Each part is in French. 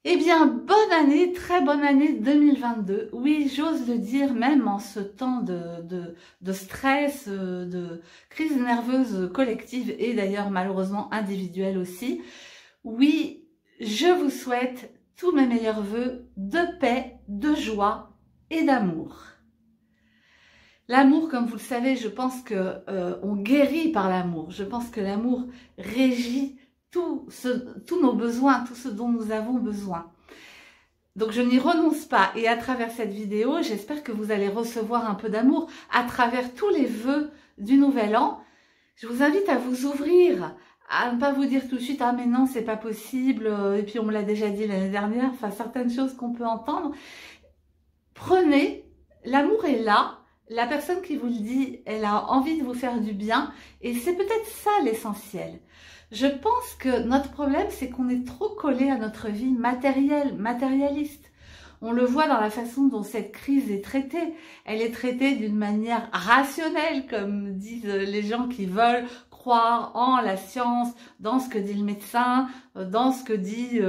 Eh bien, bonne année, très bonne année 2022. Oui, j'ose le dire, même en ce temps de stress, de crise nerveuse collective et d'ailleurs malheureusement individuelle aussi. Oui, je vous souhaite tous mes meilleurs vœux de paix, de joie et d'amour. L'amour, comme vous le savez, je pense que on guérit par l'amour. Je pense que l'amour régit tous nos besoins, tout ce dont nous avons besoin. Donc je n'y renonce pas et à travers cette vidéo, j'espère que vous allez recevoir un peu d'amour à travers tous les vœux du nouvel an. Je vous invite à vous ouvrir, à ne pas vous dire tout de suite « Ah mais non, c'est pas possible » et puis on me l'a déjà dit l'année dernière, enfin certaines choses qu'on peut entendre. Prenez, l'amour est là, la personne qui vous le dit, elle a envie de vous faire du bien et c'est peut-être ça l'essentiel. Je pense que notre problème, c'est qu'on est trop collé à notre vie matérialiste. On le voit dans la façon dont cette crise est traitée. Elle est traitée d'une manière rationnelle, comme disent les gens qui veulent croire en la science, dans ce que dit le médecin, dans ce que dit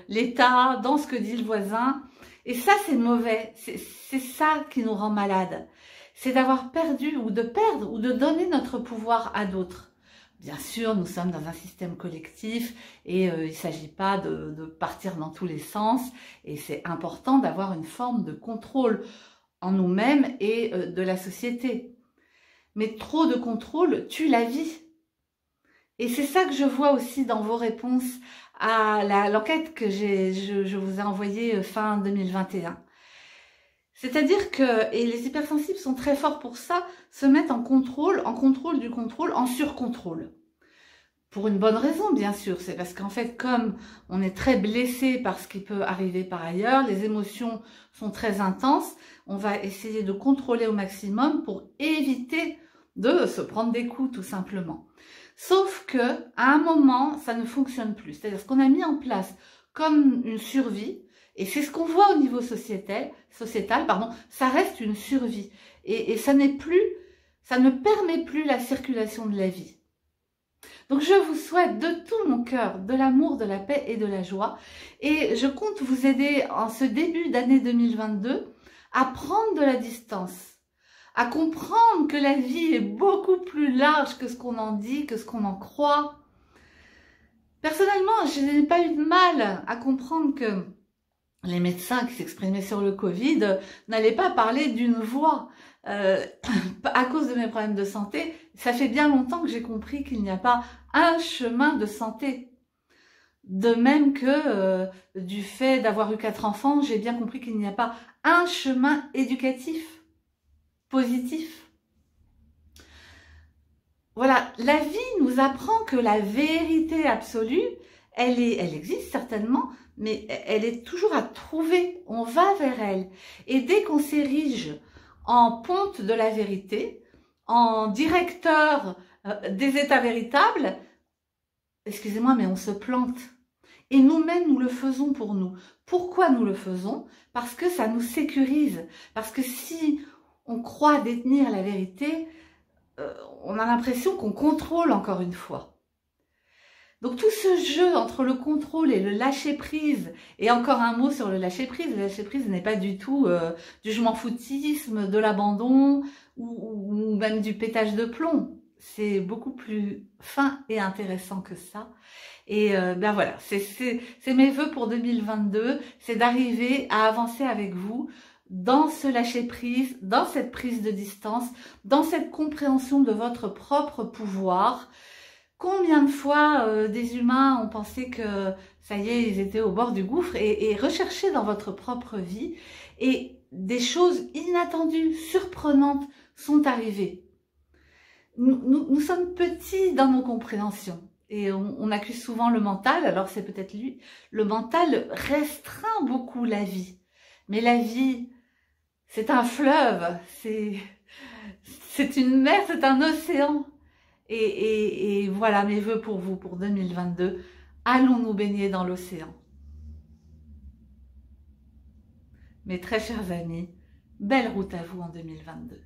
l'État, dans ce que dit le voisin. Et ça, c'est mauvais. C'est ça qui nous rend malades. C'est d'avoir perdu ou de perdre ou de donner notre pouvoir à d'autres. Bien sûr, nous sommes dans un système collectif et il ne s'agit pas de partir dans tous les sens et c'est important d'avoir une forme de contrôle en nous-mêmes et de la société. Mais trop de contrôle tue la vie. Et c'est ça que je vois aussi dans vos réponses à l'enquête que je vous ai envoyée fin 2021. C'est-à-dire que, et les hypersensibles sont très forts pour ça, se mettent en contrôle du contrôle, en surcontrôle. Pour une bonne raison, bien sûr, c'est parce qu'en fait, comme on est très blessé par ce qui peut arriver par ailleurs, les émotions sont très intenses, on va essayer de contrôler au maximum pour éviter de se prendre des coups, tout simplement. Sauf que, à un moment, ça ne fonctionne plus. C'est-à-dire ce qu'on a mis en place comme une survie, et c'est ce qu'on voit au niveau sociétal, ça reste une survie. Et ça n'est plus, ça ne permet plus la circulation de la vie. Donc je vous souhaite de tout mon cœur de l'amour, de la paix et de la joie. Et je compte vous aider en ce début d'année 2022 à prendre de la distance, à comprendre que la vie est beaucoup plus large que ce qu'on en dit, que ce qu'on en croit. Personnellement, je n'ai pas eu de mal à comprendre que les médecins qui s'exprimaient sur le Covid n'allaient pas parler d'une voix. À cause de mes problèmes de santé, ça fait bien longtemps que j'ai compris qu'il n'y a pas un chemin de santé. De même que du fait d'avoir eu 4 enfants, j'ai bien compris qu'il n'y a pas un chemin éducatif, positif. Voilà, la vie nous apprend que la vérité absolue, elle existe certainement, mais elle est toujours à trouver, on va vers elle. Et dès qu'on s'érige en ponte de la vérité, en directeur des états véritables, excusez-moi, mais on se plante. Et nous-mêmes, nous le faisons pour nous. Pourquoi nous le faisons? Parce que ça nous sécurise. Parce que si on croit détenir la vérité, on a l'impression qu'on contrôle encore une fois. Donc tout ce jeu entre le contrôle et le lâcher-prise, et encore un mot sur le lâcher-prise n'est pas du tout du je m'en foutisme, de l'abandon ou même du pétage de plomb. C'est beaucoup plus fin et intéressant que ça. Et ben voilà, c'est mes vœux pour 2022, c'est d'arriver à avancer avec vous dans ce lâcher-prise, dans cette prise de distance, dans cette compréhension de votre propre pouvoir. Combien de fois des humains ont pensé que ça y est, ils étaient au bord du gouffre et recherchez dans votre propre vie et des choses inattendues, surprenantes sont arrivées. Nous sommes petits dans nos compréhensions et on accuse souvent le mental, alors c'est peut-être lui. Le mental restreint beaucoup la vie, mais la vie, c'est un fleuve, c'est une mer, c'est un océan. Et voilà mes vœux pour vous, pour 2022. Allons nous baigner dans l'océan. Mes très chers amis, belle route à vous en 2022.